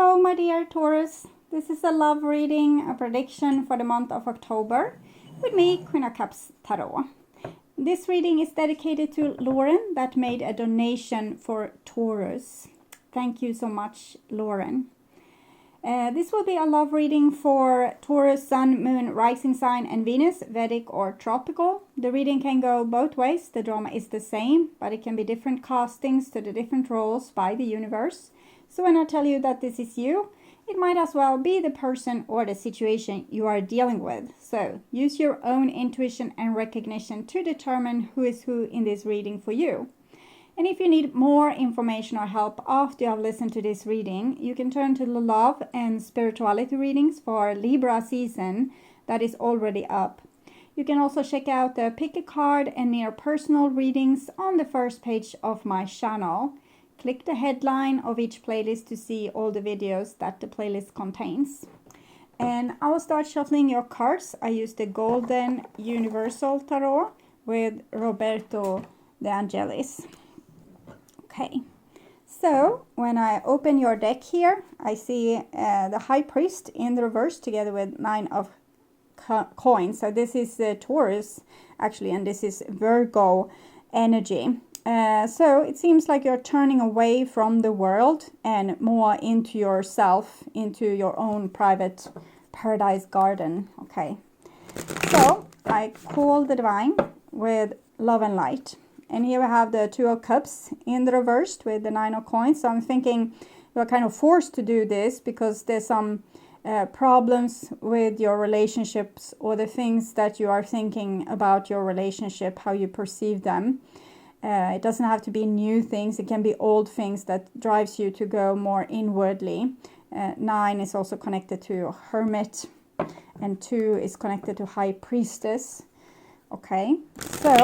Hello, my dear Taurus. This is a love reading, a prediction for the month of October with me, Queen of Cups Tarot. This reading is dedicated to Lauren that made a donation for Taurus. Thank you so much, Lauren. This will be a love reading for Taurus, Sun, Moon, Rising Sign and Venus, Vedic or Tropical. The reading can go both ways. The drama is the same, but it can be different castings to the different roles by the universe. So when I tell you that this is you, it might as well be the person or the situation you are dealing with. So use your own intuition and recognition to determine who is who in this reading for you. And if you need more information or help after you have listened to this reading, you can turn to the love and spirituality readings for Libra season that is already up. You can also check out the pick a card and near personal readings on the first page of my channel. Click the headline of each playlist to see all the videos that the playlist contains. And I will start shuffling your cards. I use the Golden Universal Tarot with Roberto De Angelis. Okay, so when I open your deck here, I see the High Priest in the reverse together with 9 of coins. So this is Taurus actually, and this is Virgo energy. So it seems like you're turning away from the world and more into yourself, into your own private paradise garden. Okay, so I call the divine with love and light. And here we have the 2 of cups in the reverse with the 9 of coins. So I'm thinking you're kind of forced to do this because there's some problems with your relationships or the things that you are thinking about your relationship, how you perceive them. It doesn't have to be new things. It can be old things that drives you to go more inwardly. 9 is also connected to Hermit and 2 is connected to High Priestess. Okay, so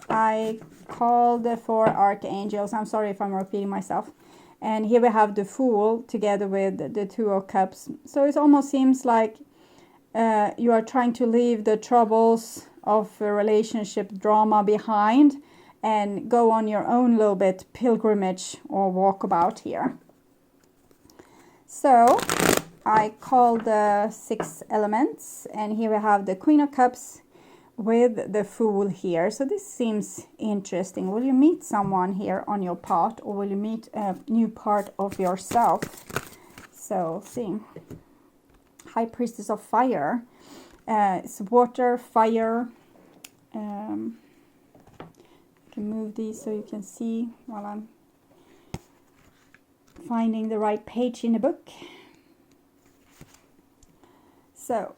I called the 4 archangels. I'm sorry if I'm repeating myself. And here we have the Fool together with the 2 of cups. So it almost seems like you are trying to leave the troubles of a relationship drama behind and go on your own little bit pilgrimage or walkabout here. So I call the 6 elements, and here we have the Queen of Cups with the Fool here. So this seems interesting. Will you meet someone here on your path, or will you meet a new part of yourself? So see, High Priestess of Fire. It's water, fire. I can move these so you can see while I'm finding the right page in the book. So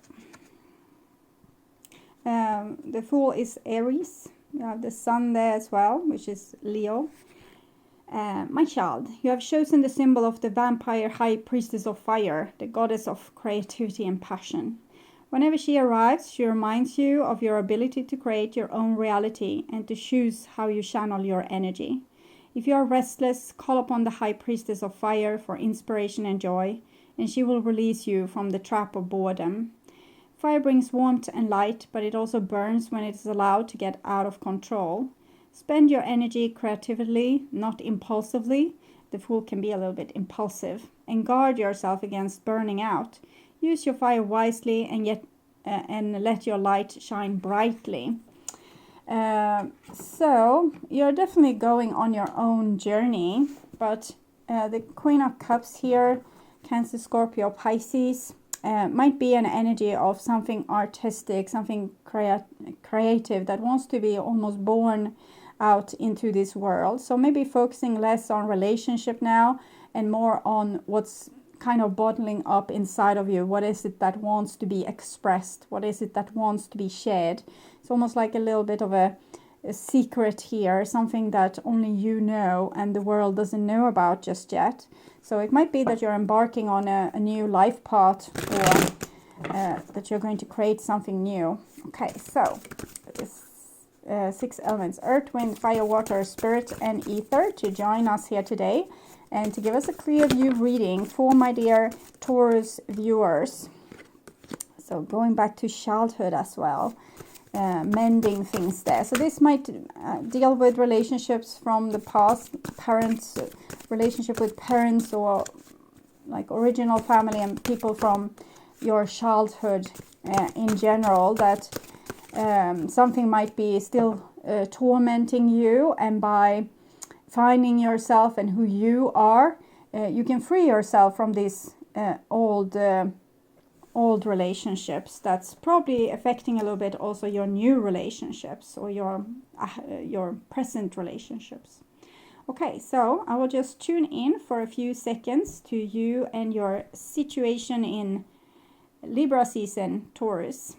the Fool is Aries. You have the Sun there as well, which is Leo. My child, you have chosen the symbol of the vampire High Priestess of Fire, the goddess of creativity and passion. Whenever she arrives, she reminds you of your ability to create your own reality and to choose how you channel your energy. If you are restless, call upon the High Priestess of Fire for inspiration and joy, and she will release you from the trap of boredom. Fire brings warmth and light, but it also burns when it is allowed to get out of control. Spend your energy creatively, not impulsively. The Fool can be a little bit impulsive. And guard yourself against burning out. Use your fire wisely and let your light shine brightly. So you're definitely going on your own journey, but the Queen of Cups here, Cancer, Scorpio, Pisces, might be an energy of something artistic, something creative that wants to be almost born out into this world. So maybe focusing less on relationship now and more on what's kind of bottling up inside of you. What is it that wants to be expressed? What is it that wants to be shared? It's almost like a little bit of a secret here, something that only you know and the world doesn't know about just yet. So it might be that you're embarking on a new life path, or that you're going to create something new. Okay, so this 6 elements: earth, wind, fire, water, spirit and ether to join us here today and to give us a clear view reading for my dear Taurus viewers. So going back to childhood as well, mending things there. So this might deal with relationships from the past, parents, relationship with parents, or like original family and people from your childhood in general, that something might be still tormenting you, and by finding yourself and who you are, you can free yourself from these old relationships that's probably affecting a little bit also your new relationships or your present relationships. Okay, so I will just tune in for a few seconds to you and your situation in Libra season, Taurus.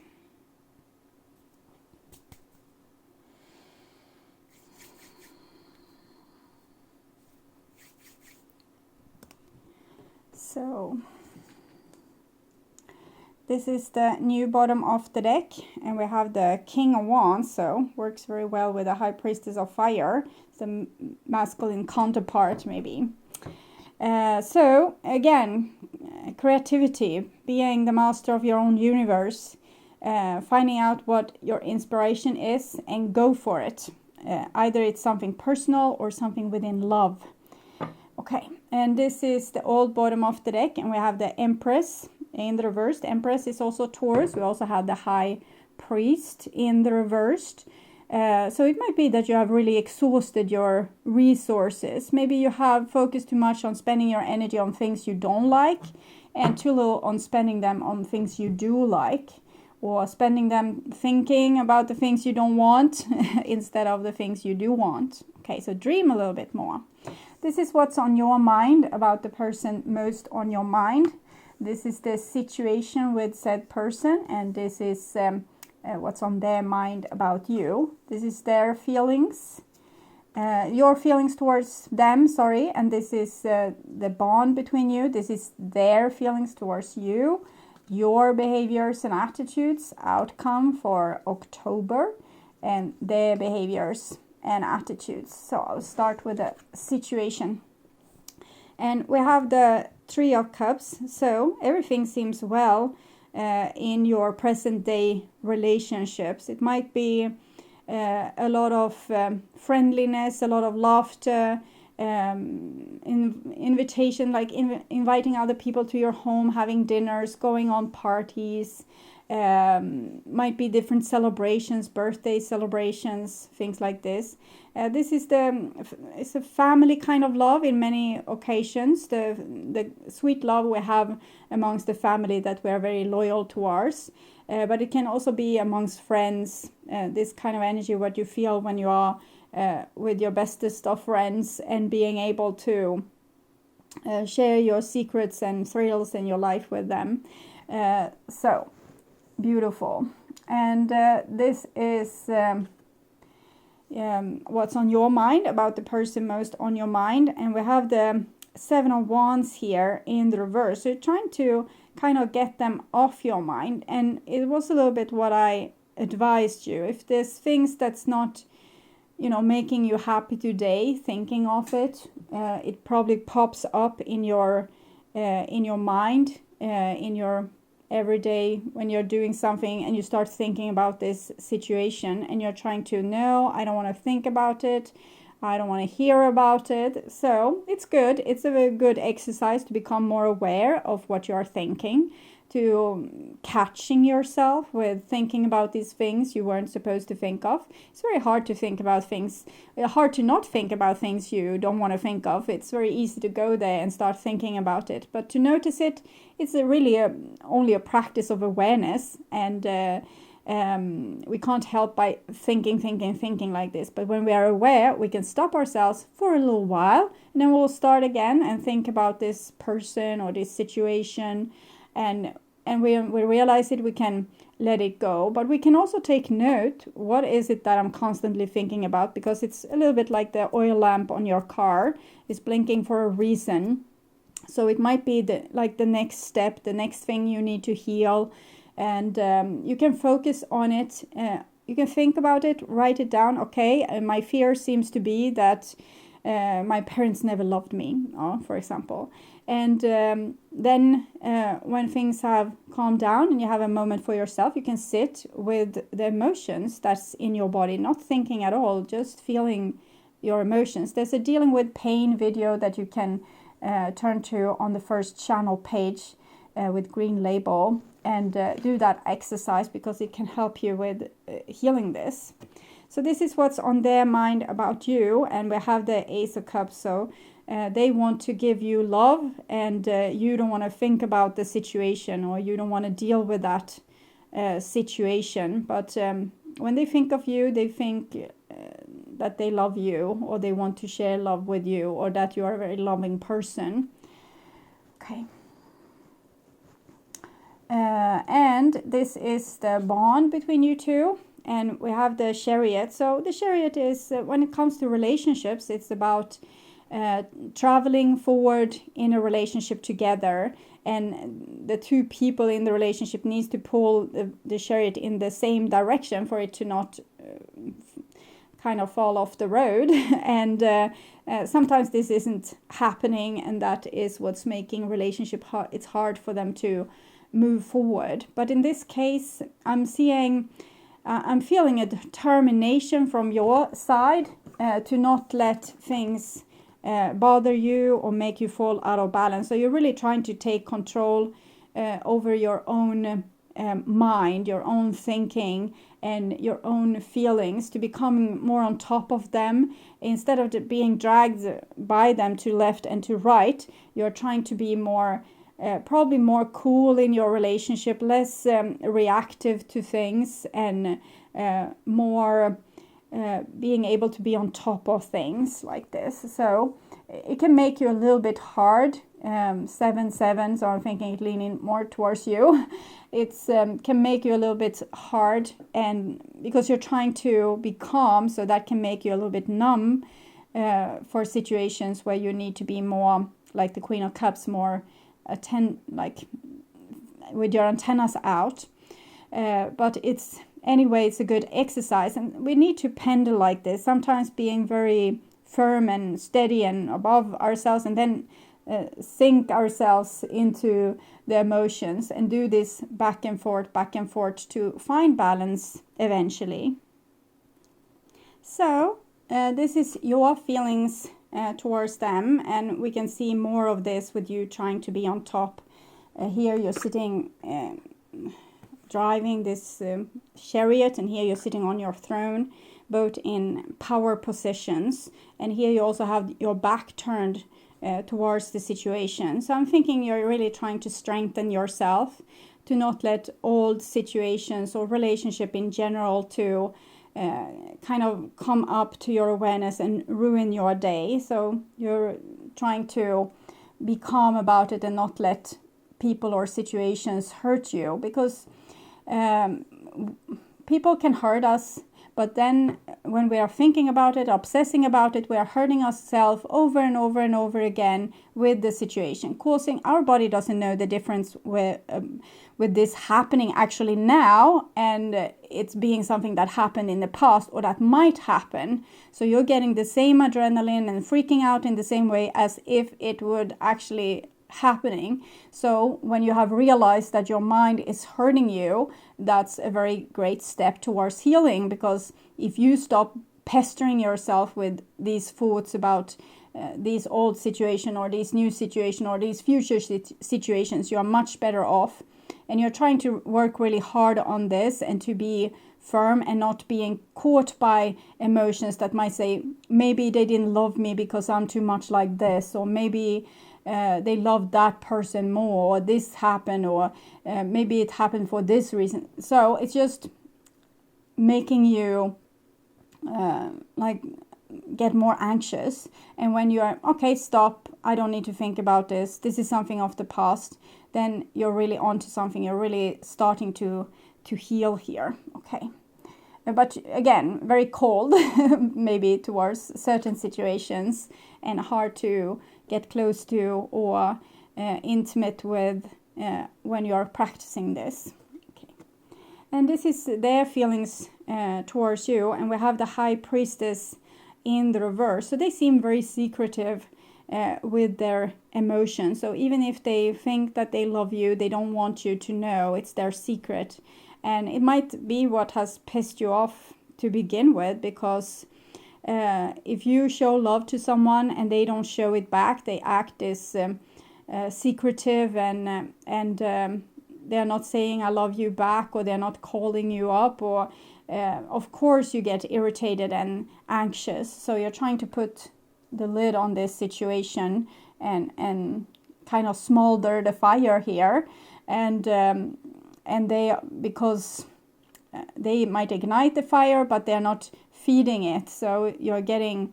So this is the new bottom of the deck, and we have the King of Wands, so works very well with the High Priestess of Fire, the masculine counterpart maybe. So again, creativity, being the master of your own universe, finding out what your inspiration is and go for it. Either it's something personal or something within love. Okay, and this is the old bottom of the deck, and we have the Empress in the reversed. The Empress is also Taurus. We also have the High Priest in the reversed. So it might be that you have really exhausted your resources. Maybe you have focused too much on spending your energy on things you don't like, and too little on spending them on things you do like, or spending them thinking about the things you don't want instead of the things you do want. Okay, so dream a little bit more. This is what's on your mind about the person most on your mind. This is the situation with said person, and this is what's on their mind about you. This is their feelings, your feelings towards them, sorry, and this is the bond between you. This is their feelings towards you, your behaviors and attitudes, outcome for October, and their behaviors and attitudes. So I'll start with the situation. And we have the Three of Cups, so everything seems well in your present day relationships. It might be a lot of friendliness, a lot of laughter, invitation, like inviting other people to your home, having dinners, going on parties, might be different celebrations, birthday celebrations, things like this. This is it's a family kind of love in many occasions, the sweet love we have amongst the family that we are very loyal towards, but it can also be amongst friends, this kind of energy what you feel when you are with your bestest of friends and being able to share your secrets and thrills in your life with them. So beautiful. And this is what's on your mind about the person most on your mind. And we have the Seven of Wands here in the reverse. So you're trying to kind of get them off your mind. And it was a little bit what I advised you. If there's things that's not, making you happy today, thinking of it, it probably pops up in your mind, in your every day when you're doing something and you start thinking about this situation and you're trying to, no, I don't want to think about it, I don't want to hear about it. So it's good. It's a very good exercise to become more aware of what you are thinking, to catching yourself with thinking about these things you weren't supposed to think of. It's very hard to think about things, hard to not think about things you don't want to think of. It's very easy to go there and start thinking about it. But to notice it, it's really only a practice of awareness. And we can't help by thinking like this. But when we are aware, we can stop ourselves for a little while. And then we'll start again and think about this person or this situation. And we realize it, we can let it go. But we can also take note, what is it that I'm constantly thinking about? Because it's a little bit like the oil lamp on your car. It's blinking for a reason. So it might be the next step, the next thing you need to heal. And you can focus on it. You can think about it, write it down. Okay, my fear seems to be that my parents never loved me, for example. And then when things have calmed down and you have a moment for yourself, you can sit with the emotions that's in your body, not thinking at all, just feeling your emotions. There's a dealing with pain video that you can turn to on the first channel page with green label and do that exercise, because it can help you with healing this. So this is what's on their mind about you, and we have the Ace of Cups. So they want to give you love, and you don't want to think about the situation, or you don't want to deal with that situation. But when they think of you, they think that they love you, or they want to share love with you, or that you are a very loving person. Okay. And this is the bond between you two. And we have the Chariot. So the Chariot is, when it comes to relationships, it's about traveling forward in a relationship together. And the two people in the relationship needs to pull the Chariot in the same direction for it to not kind of fall off the road. And sometimes this isn't happening, and that is what's making relationship hard. It's hard for them to move forward. But in this case, I'm feeling a determination from your side to not let things bother you or make you fall out of balance. So you're really trying to take control over your own mind, your own thinking, and your own feelings, to becoming more on top of them. Instead of being dragged by them to left and to right, you're trying to be more probably more cool in your relationship, less reactive to things, and more being able to be on top of things like this. So it can make you a little bit hard. 7-7, so I'm thinking it leaning more towards you. It's can make you a little bit hard, and because you're trying to be calm, so that can make you a little bit numb for situations where you need to be more like the Queen of Cups, more like with your antennas out. But it's a good exercise, and we need to pendle like this, sometimes being very firm and steady and above ourselves, and then sink ourselves into the emotions, and do this back and forth to find balance eventually. So this is your feelings towards them, and we can see more of this with you trying to be on top. Here you're sitting driving this chariot, and here you're sitting on your throne, both in power positions, and here you also have your back turned towards the situation. So I'm thinking you're really trying to strengthen yourself, to not let old situations or relationship in general to kind of come up to your awareness and ruin your day. So you're trying to be calm about it and not let people or situations hurt you, because people can hurt us, but then when we are thinking about it, obsessing about it, we are hurting ourselves over and over and over again with the situation, causing our body doesn't know the difference with this happening actually now, and it's being something that happened in the past or that might happen. So you're getting the same adrenaline and freaking out in the same way as if it would actually happening. So when you have realized that your mind is hurting you, that's a very great step towards healing, because if you stop pestering yourself with these thoughts about these old situation or these new situation or these future situations, you are much better off. And you're trying to work really hard on this and to be firm and not being caught by emotions that might say, maybe they didn't love me because I'm too much like this, or maybe they loved that person more, or this happened, or maybe it happened for this reason. So it's just making you like get more anxious. And when you are, okay, stop, I don't need to think about this, this is something of the past, then you're really onto something, you're really starting to heal here. Okay. But again, very cold maybe towards certain situations, and hard to get close to or intimate with when you are practicing this. Okay. And this is their feelings towards you, and we have the High Priestess in the reverse. So they seem very secretive with their emotions. So even if they think that they love you, they don't want you to know. It's their secret. And it might be what has pissed you off to begin with, because If you show love to someone and they don't show it back, they act as secretive and they're not saying I love you back, or they're not calling you up, or of course you get irritated and anxious. So you're trying to put the lid on this situation and kind of smolder the fire here, and they, because they might ignite the fire, but they're not feeding it. So you're getting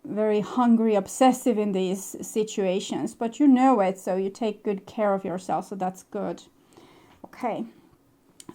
very hungry, obsessive in these situations, but you know it, so you take good care of yourself, so that's good. Okay,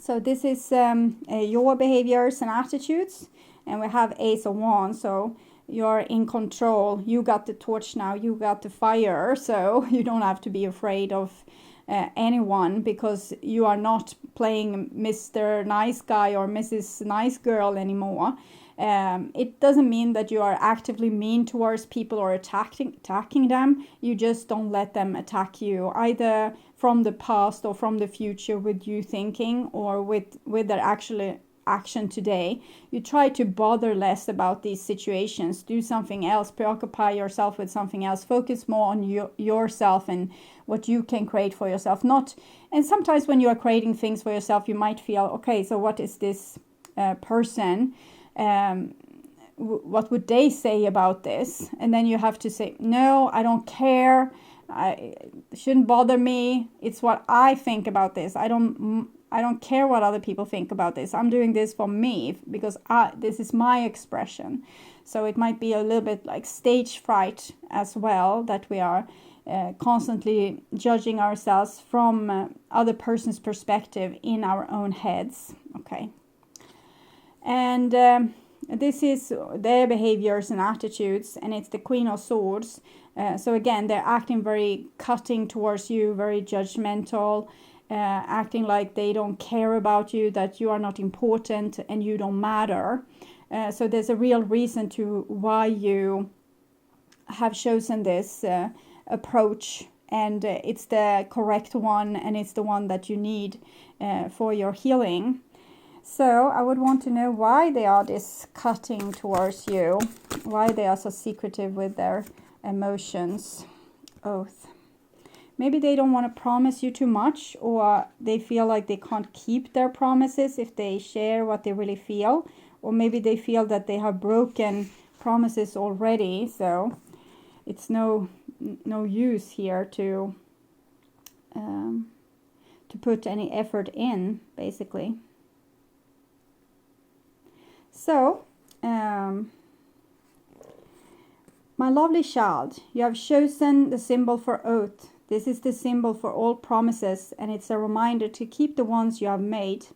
so this is your behaviors and attitudes, and we have Ace of Wands, so you're in control. You got the torch now, you got the fire, so you don't have to be afraid of anyone, because you are not playing Mr. Nice Guy or Mrs. Nice Girl anymore. It doesn't mean that you are actively mean towards people or attacking them. You just don't let them attack you, either from the past or from the future with you thinking, or with their actual action today. You try to bother less about these situations. Do something else. Preoccupy yourself with something else. Focus more on yourself and what you can create for yourself. And sometimes when you are creating things for yourself, you might feel, okay, so what is this person? What would they say about this? And then you have to say, no, I don't care. It shouldn't bother me. It's what I think about this. I don't care what other people think about this. I'm doing this for me, because this is my expression. So it might be a little bit like stage fright as well, that we are constantly judging ourselves from other person's perspective in our own heads. Okay. And this is their behaviors and attitudes, and it's the Queen of Swords. So again, they're acting very cutting towards you, very judgmental, acting like they don't care about you, that you are not important and you don't matter. So there's a real reason to why you have chosen this approach, and it's the correct one, and it's the one that you need for your healing. So I would want to know why they are this cutting towards you, why they are so secretive with their emotions. Oath. Maybe they don't want to promise you too much, or they feel like they can't keep their promises if they share what they really feel, or maybe they feel that they have broken promises already, so it's no use here to put any effort in, basically. So, my lovely child, you have chosen the symbol for oath. This is the symbol for all promises, and it's a reminder to keep the ones you have made.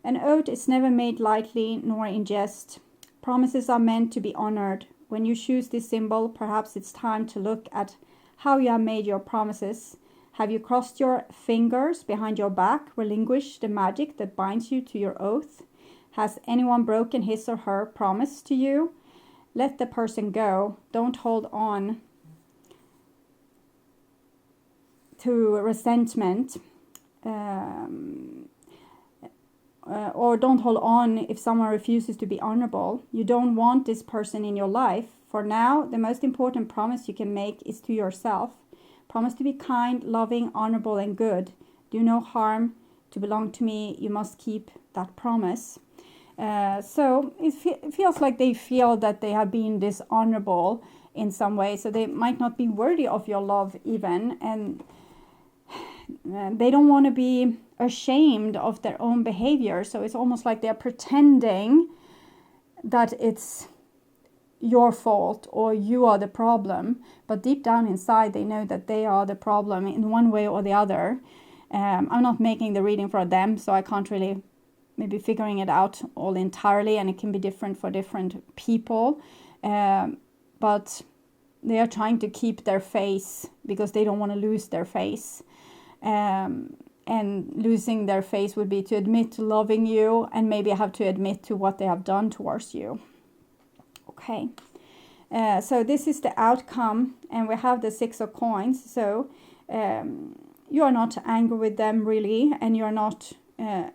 An oath is never made lightly nor in jest. Promises are meant to be honored. When you choose this symbol, perhaps it's time to look at how you have made your promises. Have you crossed your fingers behind your back, relinquished the magic that binds you to your oath? Has anyone broken his or her promise to you? Let the person go. Don't hold on to resentment, or don't hold on if someone refuses to be honorable. You don't want this person in your life. For now, the most important promise you can make is to yourself. Promise to be kind, loving, honorable, and good. Do no harm. To belong to me, you must keep that promise. So it feels like they feel that they have been dishonorable in some way, so they might not be worthy of your love even, and they don't want to be ashamed of their own behavior, so it's almost like they're pretending that it's your fault or you are the problem, but deep down inside they know that they are the problem in one way or the other. I'm not making the reading for them, so I can't really maybe figuring it out all entirely, and it can be different for different people, but they are trying to keep their face because they don't want to lose their face, and losing their face would be to admit to loving you and maybe have to admit to what they have done towards you. Okay, so this is the outcome, and we have the 6 of coins. So you are not angry with them really, and you're not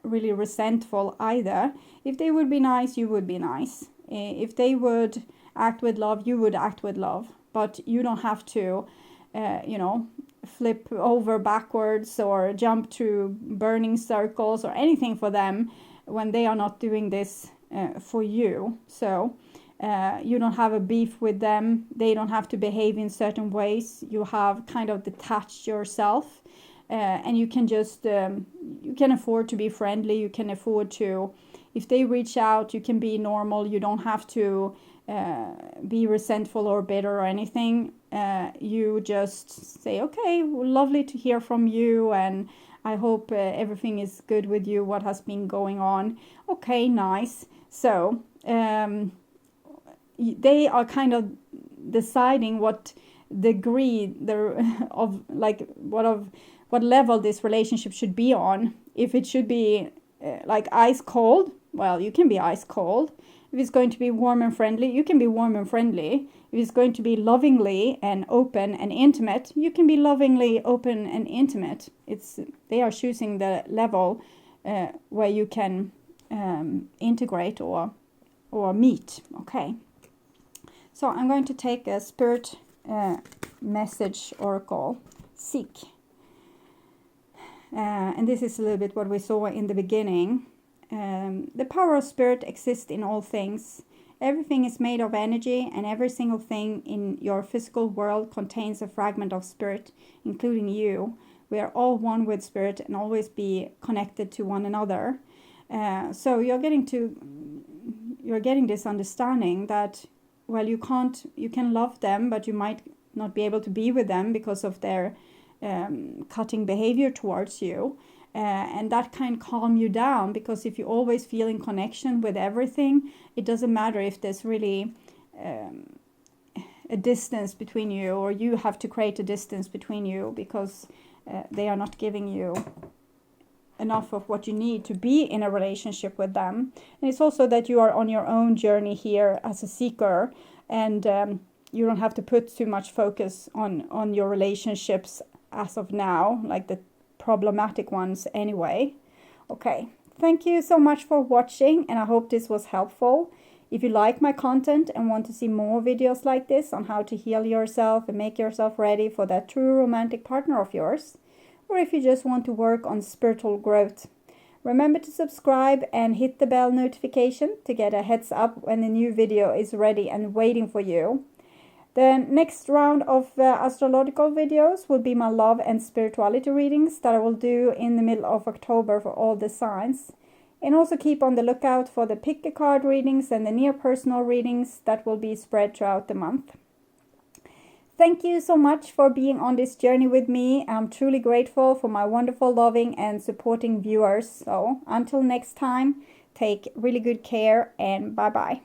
really resentful either. If they would be nice, you would be nice. If they would act with love, you would act with love. But you don't have to, flip over backwards or jump through burning circles or anything for them when they are not doing this for you. So you don't have a beef with them. They don't have to behave in certain ways. You have kind of detached yourself, and you can just you can afford to be friendly. You can afford to, if they reach out, you can be normal. You don't have to be resentful or bitter or anything. You just say, okay, lovely to hear from you, and I hope everything is good with you. What has been going on? Okay, nice. So they are kind of deciding what degree what level this relationship should be on. If it should be like ice cold, well, you can be ice cold. If it's going to be warm and friendly, you can be warm and friendly. If it's going to be lovingly and open and intimate, you can be lovingly open and intimate. They are choosing the level where you can integrate or meet. Okay. So I'm going to take a spirit message oracle, seek. And this is a little bit what we saw in the beginning. The power of spirit exists in all things. Everything is made of energy, and every single thing in your physical world contains a fragment of spirit, including you. We are all one with spirit and always be connected to one another. So you're getting this understanding that, well, you can love them, but you might not be able to be with them because of their cutting behavior towards you. And that can calm you down, because if you always feel in connection with everything, it doesn't matter if there's really a distance between you, or you have to create a distance between you because they are not giving you enough of what you need to be in a relationship with them. And it's also that you are on your own journey here as a seeker, and you don't have to put too much focus on your relationships as of now, like the problematic ones anyway. Okay, thank you so much for watching, and I hope this was helpful. If you like my content and want to see more videos like this on how to heal yourself and make yourself ready for that true romantic partner of yours, or if you just want to work on spiritual growth, remember to subscribe and hit the bell notification to get a heads up when the new video is ready and waiting for you. The next round of astrological videos will be my love and spirituality readings that I will do in the middle of October for all the signs. And also keep on the lookout for the pick a card readings and the near personal readings that will be spread throughout the month. Thank you so much for being on this journey with me. I'm truly grateful for my wonderful, loving and supporting viewers. So until next time, take really good care and bye-bye.